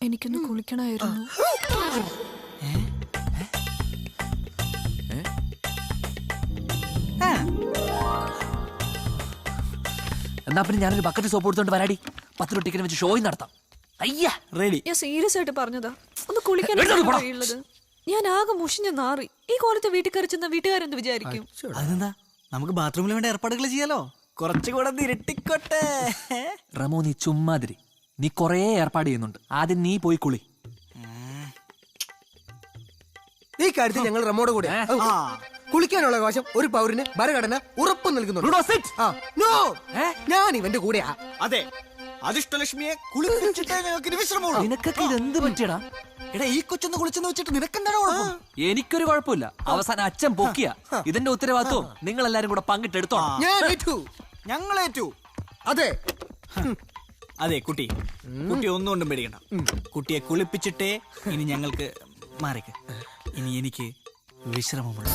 എനിക്കൊന്ന് കുളിക്കണമായിരുന്നു. എന്നാ പിന്നെ ഞാനൊരു ബക്കറ്റ് സോപ്പ് എടുത്തോണ്ട് വരാടി. 10 രൂപ ടിക്കറ്റ് വെച്ച് ഷോയും നടത്താം. അയ്യാ റെഡി. ഞാൻ സീരിയസ് ആയിട്ട് പറഞ്ഞതാ. ഒന്ന് കുളിക്കാൻ കഴിയുള്ളത്. ഞാൻ ആകെ മുഷിഞ്ഞ നാറി. ഈ കോലത്തെ വീട്ടിൽ കയറിച്ചെന്ന വീട്ടുകാരെന്ത് വിചാരിക്കും? അതെന്താ, നമുക്ക് ബാത്റൂമിൽ വേണ്ട ഏർപ്പാടുകൾ ചെയ്യാലോ. കുറച്ചുകൂടെ ഇരട്ടിക്കോട്ടെ. റമോ നീ ചുമ്മാതിരി. നീ കൊറേ ഏർപ്പാട് ചെയ്യുന്നുണ്ട്. ആദ്യം നീ പോയി കുളി. ഈ കാര്യത്തിൽ ഞങ്ങൾ റമോയുടെ കൂടെ. കുളിക്കാനുള്ള അവകാശം ഒരു പൗരന് ഭരണഘടന ഉറപ്പ് നൽകുന്നു. ഞാൻ ഇവന്റെ കൂടെയാ. അതെ, അധിഷ്ഠലക്ഷ്മിയെ കുളിപ്പിച്ചിട്ടേ ഞങ്ങൾക്ക് വിശ്രമമുള്ളൂ. നിനക്കൊക്കെ ഇത് എന്ത് പറ്റിയടാ? എടാ, ഈ കൊച്ചൊന്ന് കുളിച്ചെന്ന് വെച്ചിട്ട് നിനക്കെന്താണോ കുഴപ്പം? എനിക്കൊരു കുഴപ്പമില്ല. അവസാനം അച്ഛൻ പൊക്കിയ. ഇതിന്റെ ഉത്തരവാദിത്വം നിങ്ങൾ എല്ലാരും കൂടെ പങ്കിട്ടെടുത്തോ. ഞാൻ ഏറ്റു. ഞങ്ങളേറ്റു. അതെ അതെ കുട്ടി, കുട്ടി ഒന്നുകൊണ്ടും പേടിക്കണ്ട. കുട്ടിയെ കുളിപ്പിച്ചിട്ടേ ഇനി ഞങ്ങൾക്ക് മാറിക്ക്. ഇനി എനിക്ക് വിശ്രമമുള്ളൂ.